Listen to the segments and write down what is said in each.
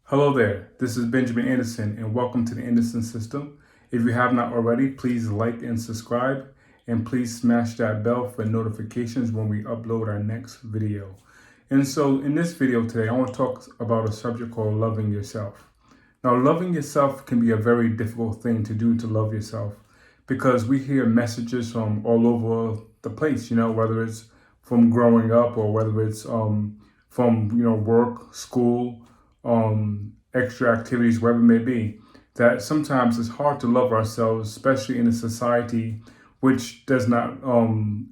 Hello there, this is Benjamin Anderson and welcome to the Anderson System. If you have not already, please like and subscribe and please smash that bell for notifications when we upload our next video. And so in this video today, I want to talk about a subject called loving yourself. Now, loving yourself can be a very difficult thing to do, to love yourself, because we hear messages from all over the place, whether it's from growing up or whether it's from, work, school, extra activities, wherever it may be, that sometimes it's hard to love ourselves, especially in a society which does not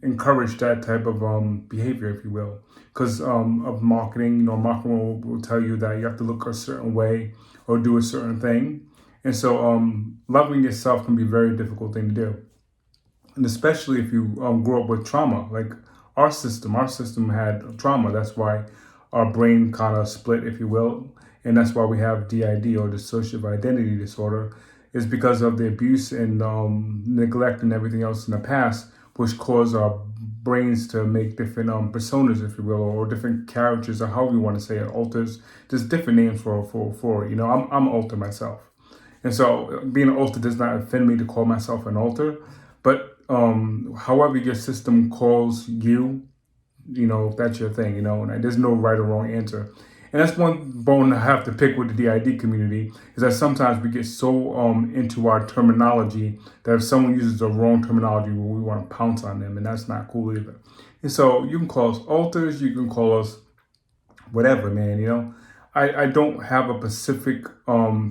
encourage that type of behavior, if you will, because of marketing. Marketing will tell you that you have to look a certain way or do a certain thing. And so loving yourself can be a very difficult thing to do. And especially if you grew up with trauma, like our system had trauma. That's why our brain kind of split, if you will. And that's why we have DID, or dissociative identity disorder, is because of the abuse and neglect and everything else in the past, which caused our brains to make different personas, if you will, or different characters, or however you want to say it, alters. There's different names for it. I'm an alter myself. And so being an alter does not offend me to call myself an alter. But however your system calls you, if that's your thing, and there's no right or wrong answer. And that's one bone I have to pick with the DID community, is that sometimes we get so into our terminology that if someone uses the wrong terminology, we want to pounce on them, and that's not cool either. And so you can call us alters, you can call us whatever, man. I don't have a specific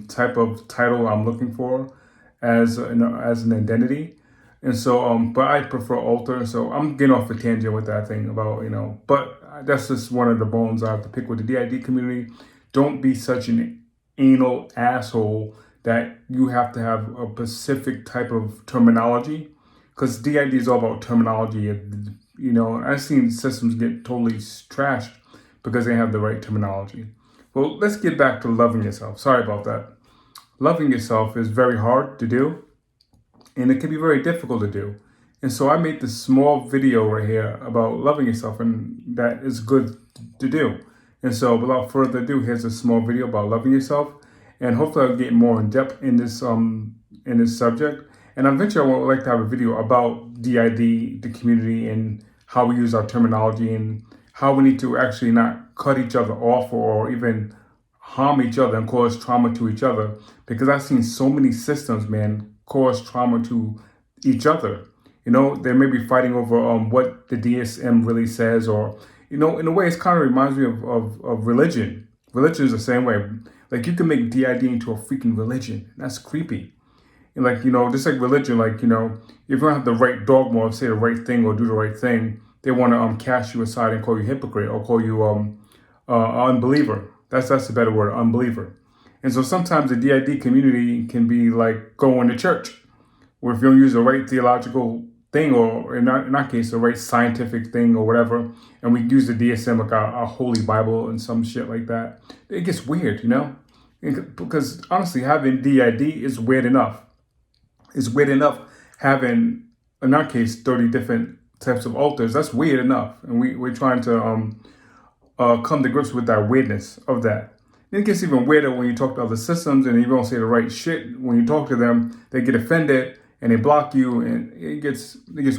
type of title I'm looking for as an identity. And so, but I prefer alter. So I'm getting off the tangent with that thing about, but that's just one of the bones I have to pick with the DID community. Don't be such an anal asshole that you have to have a specific type of terminology, because DID is all about terminology. I've seen systems get totally trashed because they have the right terminology. Well, let's get back to loving yourself. Sorry about that. Loving yourself is very hard to do, and it can be very difficult to do. And so I made this small video right here about loving yourself, and that is good to do. And so without further ado, here's a small video about loving yourself, and hopefully I'll get more in depth in this subject. And eventually I would like to have a video about DID, the community, and how we use our terminology, and how we need to actually not cut each other off or even harm each other and cause trauma to each other. Because I've seen so many systems, man, cause trauma to each other. They may be fighting over what the DSM really says, or, in a way, it kind of reminds me of religion. Religion is the same way. Like, you can make DID into a freaking religion. That's creepy. And just like religion, if you don't have the right dogma or say the right thing or do the right thing, they want to cast you aside and call you hypocrite, or call you unbeliever. That's a better word, unbeliever. And so sometimes the DID community can be like going to church, where if you don't use the right theological thing, or in our case, the right scientific thing or whatever, and we use the DSM, like our Holy Bible and some shit like that, it gets weird, Because honestly, having DID is weird enough. It's weird enough having, in our case, 30 different types of alters. That's weird enough. And we're trying to come to grips with that weirdness of that. It gets even weirder when you talk to other systems and you don't say the right shit. When you talk to them, they get offended and they block you, and it gets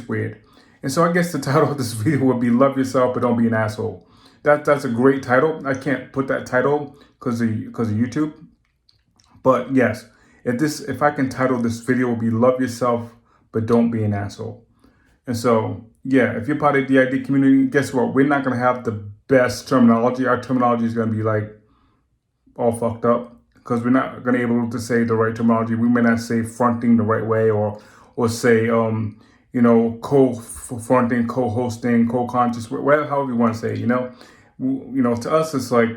weird. And so I guess the title of this video would be "Love Yourself, but Don't Be an Asshole." That's a great title. I can't put that title because of YouTube. But yes, if I can title this video, it will be "Love Yourself, but Don't Be an Asshole." And so, yeah, if you're part of the DID community, guess what? We're not going to have the best terminology. Our terminology is going to be like all fucked up, because we're not going to be able to say the right terminology. We may not say fronting the right way, or say, co-fronting, co-hosting, co-conscious, whatever, however you want to say it, to us, it's like,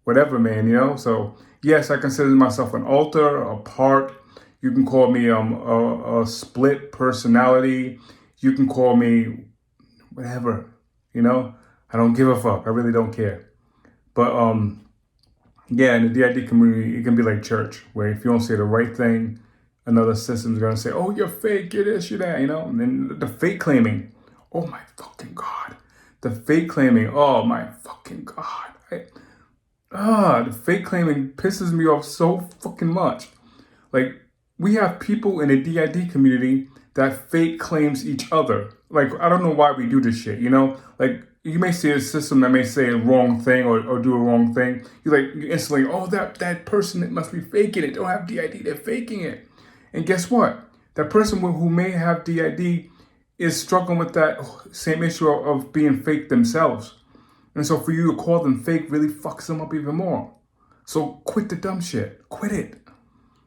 whatever, man, So yes, I consider myself an alter, a part. You can call me a split personality. You can call me whatever, I don't give a fuck. I really don't care. But yeah, in the DID community, it can be like church, where if you don't say the right thing, another system's gonna say, "Oh, you're fake, you're this, you're that," And then the fake claiming, oh my fucking God. The fake claiming, oh my fucking God. The fake claiming pisses me off so fucking much. Like, we have people in the DID community that fake claims each other. Like, I don't know why we do this shit, you know? Like, you may see a system that may say a wrong thing or do a wrong thing. You instantly, oh, that person that must be faking it. They don't have DID, they're faking it. And guess what? That person who may have DID is struggling with that same issue of being fake themselves. And so for you to call them fake really fucks them up even more. So quit the dumb shit. Quit it.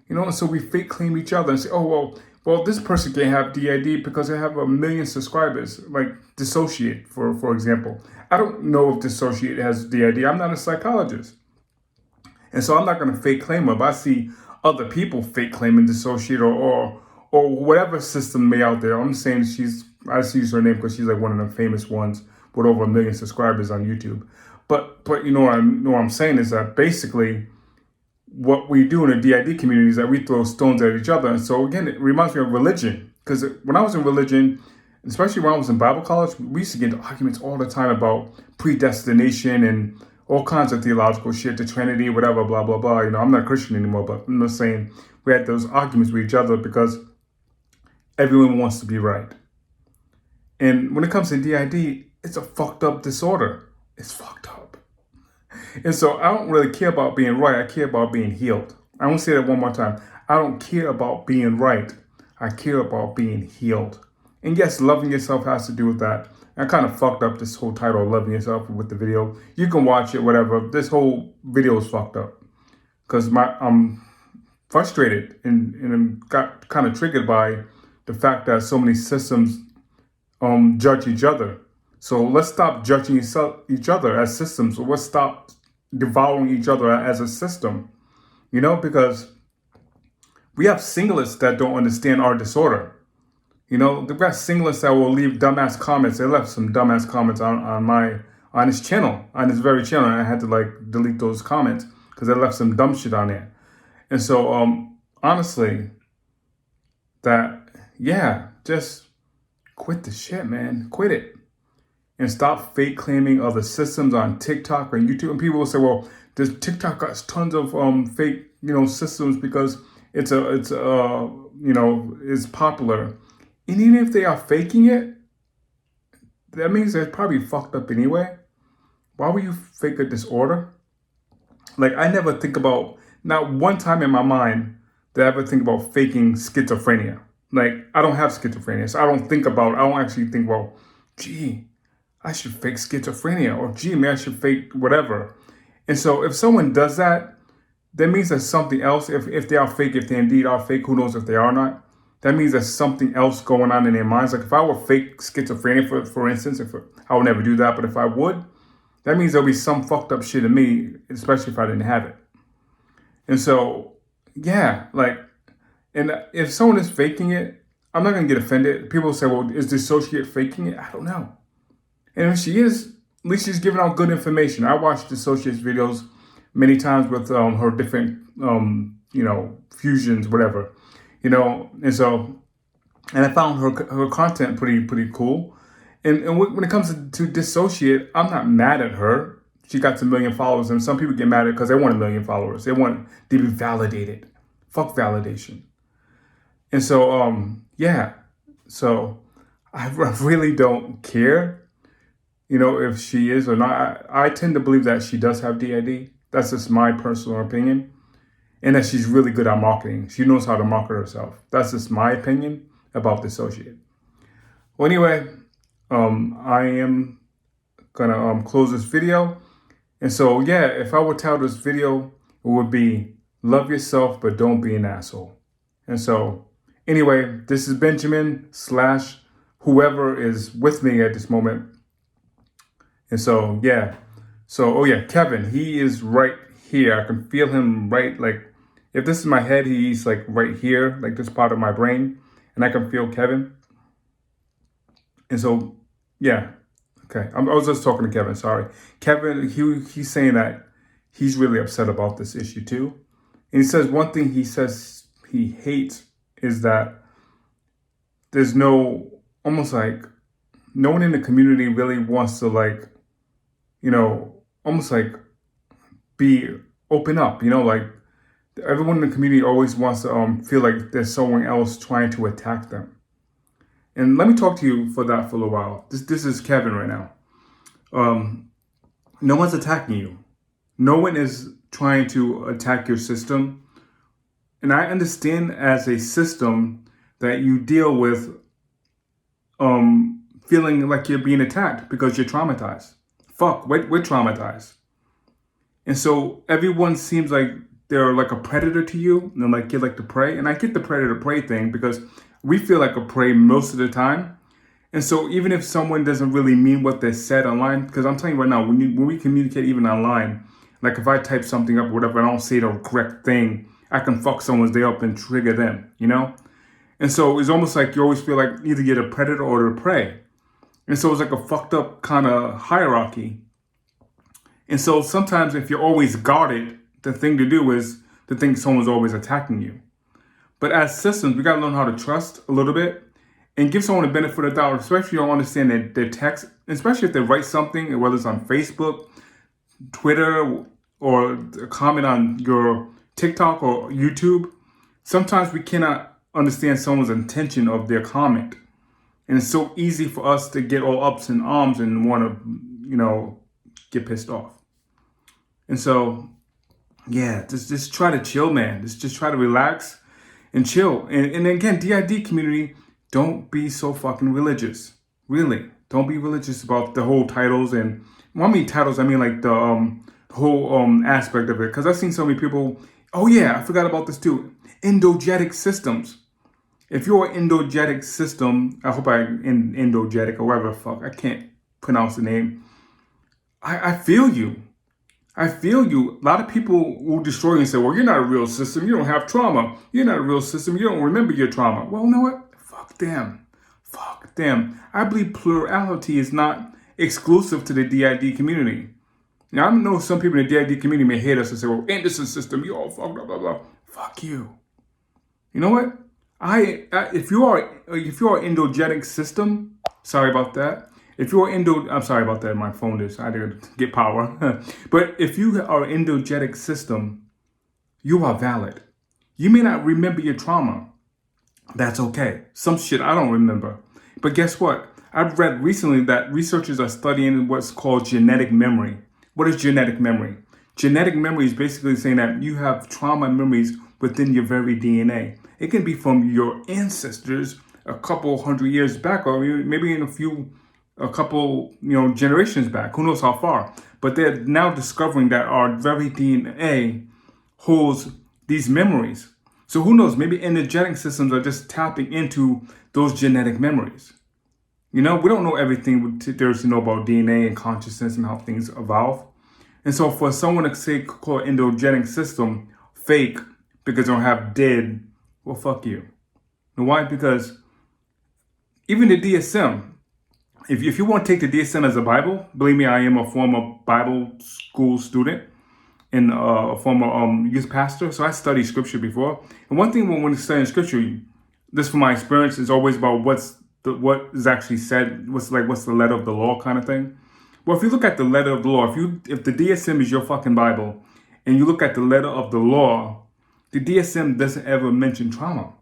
You know, and so we fake claim each other and say, oh, well, this person can't have DID because they have 1 million subscribers, like Dissociate, for example. I don't know if Dissociate has DID. I'm not a psychologist. And so I'm not going to fake claim her. But I see other people fake claiming Dissociate or whatever system may out there. I'm saying I just use her name because she's like one of the famous ones with over 1 million subscribers on YouTube. But you know what I'm saying is that basically what we do in the DID community is that we throw stones at each other. And so again, it reminds me of religion. Because when I was in religion, especially when I was in Bible college, we used to get into arguments all the time about predestination and all kinds of theological shit, the Trinity, whatever, blah, blah, blah. You know, I'm not a Christian anymore, but I'm just saying we had those arguments with each other because everyone wants to be right. And when it comes to DID, it's a fucked up disorder. It's fucked up. And so I don't really care about being right. I care about being healed. I want to say that one more time. I don't care about being right. I care about being healed. And yes, loving yourself has to do with that. I kind of fucked up this whole title, Loving Yourself, with the video. You can watch it, whatever. This whole video is fucked up. Because I'm frustrated and got kind of triggered by the fact that so many systems judge each other. So let's stop judging each other as systems. So let's stop devouring each other as a system, you know, because we have singlets that don't understand our disorder. You know, they've got singlets that will leave dumbass comments. They left some dumbass comments on his channel, on his very channel. And I had to like delete those comments because they left some dumb shit on there. And so, honestly, just quit the shit, man. Quit it. And stop fake claiming other systems on TikTok or YouTube. And people will say, well, this TikTok got tons of fake, systems because it's popular. And even if they are faking it, that means they're probably fucked up anyway. Why would you fake a disorder? Like, I never think about, not one time in my mind did I ever think about faking schizophrenia. Like, I don't have schizophrenia, so I don't actually think, well, gee, I should fake schizophrenia, or gee, maybe I should fake whatever. And so if someone does that, that means there's something else. If they are fake, if they indeed are fake, who knows if they are not. That means there's something else going on in their minds. Like if I were fake schizophrenia, for instance, I would never do that, but if I would, that means there'll be some fucked up shit in me, especially if I didn't have it. And so, yeah, and if someone is faking it, I'm not going to get offended. People say, well, is Dissociate faking it? I don't know. And if she is, at least she's giving out good information. I watched Dissociate's videos many times with her different, fusions, whatever, and so, and I found her content pretty cool. And when it comes to Dissociate, I'm not mad at her. She got 1 million followers, and some people get mad at her because they want 1 million followers. They want to be validated. Fuck validation. And so, so I really don't care, if she is or not. I tend to believe that she does have DID. That's just my personal opinion. And that she's really good at marketing. She knows how to market herself. That's just my opinion about Dissociate. Well, anyway, I am gonna close this video. And so, if I would title this video, it would be Love Yourself, but Don't Be an Asshole. And so, anyway, this is Benjamin / whoever is with me at this moment. And so, Kevin, he is right here. I can feel him right, like, if this is my head, he's like right here, like this part of my brain, and I can feel Kevin. And so, okay. I was just talking to Kevin, sorry. Kevin, he's saying that he's really upset about this issue too. And he says one thing he says he hates is that there's almost like no one in the community really wants to almost like be open up. Like everyone in the community always wants to feel like there's someone else trying to attack them. And let me talk to you for that for a little while. This is Kevin right now. No one's attacking you. No one is trying to attack your system. And I understand as a system that you deal with feeling like you're being attacked because you're traumatized. Fuck, we're traumatized. And so everyone seems like they're like a predator to you, and like you're like the prey. And I get the predator prey thing because we feel like a prey most of the time. And so even if someone doesn't really mean what they said online, because I'm telling you right now, when we communicate even online, like if I type something up or whatever, and I don't say the correct thing, I can fuck someone's day up and trigger them, And so it's almost like you always feel like either you're the predator or the prey. And so it's like a fucked up kind of hierarchy. And so sometimes if you're always guarded, the thing to do is to think someone's always attacking you. But as systems, we got to learn how to trust a little bit and give someone the benefit of the doubt, especially if you don't understand their text, especially if they write something, whether it's on Facebook, Twitter, or a comment on your TikTok or YouTube. Sometimes we cannot understand someone's intention of their comment. And it's so easy for us to get all ups and arms and want to, get pissed off. And so, yeah, just try to chill, man. Just try to relax and chill. And again, DID community, don't be so fucking religious. Really, don't be religious about the whole titles. And when I mean titles, I mean like the whole aspect of it. Because I've seen so many people, oh yeah, I forgot about this too. Endogetic systems. If you're an endogetic system, I hope endogetic or whatever the fuck, I can't pronounce the name. I feel you. I feel you. A lot of people will destroy you and say, well, you're not a real system. You don't have trauma. You're not a real system. You don't remember your trauma. Well, you know what? Fuck them. Fuck them. I believe plurality is not exclusive to the DID community. Now, I know some people in the DID community may hate us and say, well, Anderson system, you all fuck, blah, blah, blah. Fuck you. You know what? If you are an endogetic system, sorry about that. I'm sorry about that. My phone is. I didn't get power. But if you are an endogetic system, you are valid. You may not remember your trauma. That's okay. Some shit I don't remember. But guess what? I've read recently that researchers are studying what's called genetic memory. What is genetic memory? Genetic memory is basically saying that you have trauma memories within your very DNA. It can be from your ancestors a couple hundred years back, or maybe in a couple generations back. Who knows how far? But they're now discovering that our very DNA holds these memories. So who knows? Maybe energetic systems are just tapping into those genetic memories. We don't know everything there is to know about DNA and consciousness and how things evolve. And so for someone to say call endogenetic system fake because they don't have dead, well, fuck you. And why? Because even the DSM, if you want to take the DSM as a Bible, believe me, I am a former Bible school student and a former youth pastor. So I studied scripture before. And one thing when studying scripture, this from my experience, is always about what is actually said, what's the letter of the law kind of thing. Well, if you look at the letter of the law, if the DSM is your fucking Bible, and you look at the letter of the law, the DSM doesn't ever mention trauma.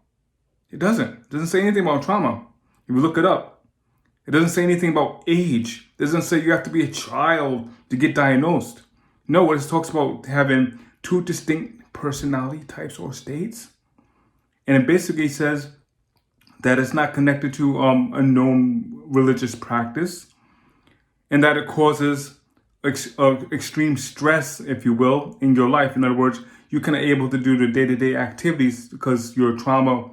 It doesn't. It doesn't say anything about trauma. If you look it up, it doesn't say anything about age. It doesn't say you have to be a child to get diagnosed. No, it talks about having two distinct personality types or states. And it basically says that it's not connected to a known religious practice, and that it causes extreme stress, if you will, in your life. In other words, you're kind of able to do the day-to-day activities because your trauma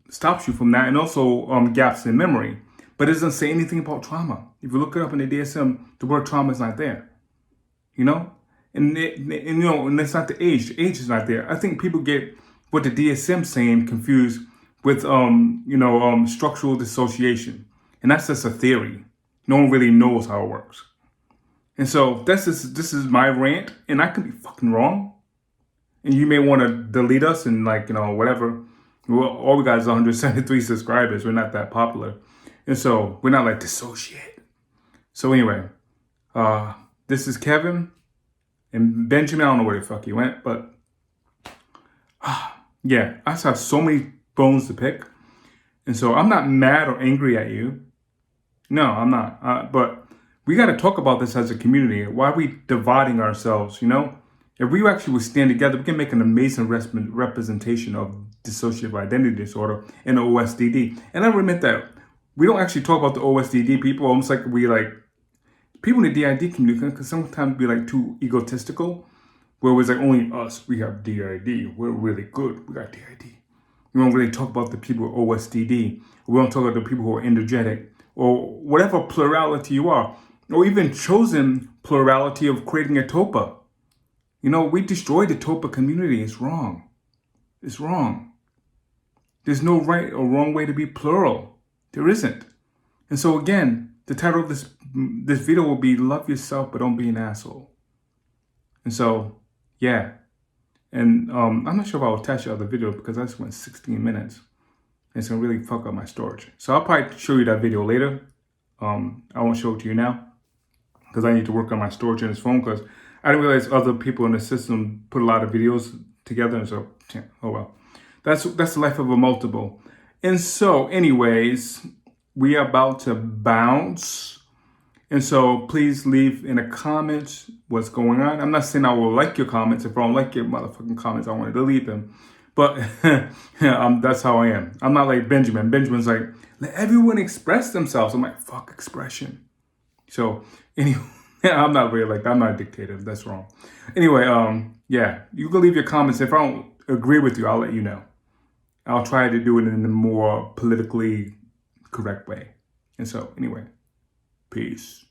stops you from that, and also gaps in memory. But it doesn't say anything about trauma. If you look it up in the DSM, the word trauma is not there. And it's not the age. The age is not there. I think people get what the DSM saying confused with structural dissociation, and that's just a theory. No one really knows how it works. And so this is my rant, and I could be fucking wrong. And you may want to delete us and whatever. Well, all we got is 173 subscribers. We're not that popular. And so we're not dissociate. So anyway, this is Kevin. And Benjamin, I don't know where the fuck he went, but yeah, I just have so many bones to pick. And so I'm not mad or angry at you. No, I'm not. But we got to talk about this as a community. Why are we dividing ourselves, you know? If we actually would stand together, we can make an amazing representation of dissociative identity disorder and OSDD. And I admit that we don't actually talk about the OSDD people, almost like people in the DID community can sometimes be like too egotistical, where it's like only us, we have DID, we're really good, we got DID. We don't really talk about the people with OSDD. We don't talk about the people who are energetic, or whatever plurality you are, or even chosen plurality of creating a TOPA. You know, we destroyed the TOPA community. It's wrong. It's wrong. There's no right or wrong way to be plural. There isn't. And so again, the title of this video will be Love Yourself, but Don't Be an Asshole. And so, yeah. And I'm not sure if I'll attach the other video because I just went 16 minutes. It's going to really fuck up my storage. So I'll probably show you that video later. I won't show it to you now because I need to work on my storage in this phone because I didn't realize other people in the system put a lot of videos together. And so, oh well. That's the life of a multiple. And so, anyways, we are about to bounce. And so please leave in the comments what's going on. I'm not saying I will like your comments. If I don't like your motherfucking comments, I want to delete them. But that's how I am. I'm not like Benjamin. Benjamin's like, let everyone express themselves. I'm like, fuck expression. So anyway, I'm not really like that. I'm not a dictator. That's wrong. Anyway, yeah, you can leave your comments. If I don't agree with you, I'll let you know. I'll try to do it in a more politically correct way. And so anyway, peace.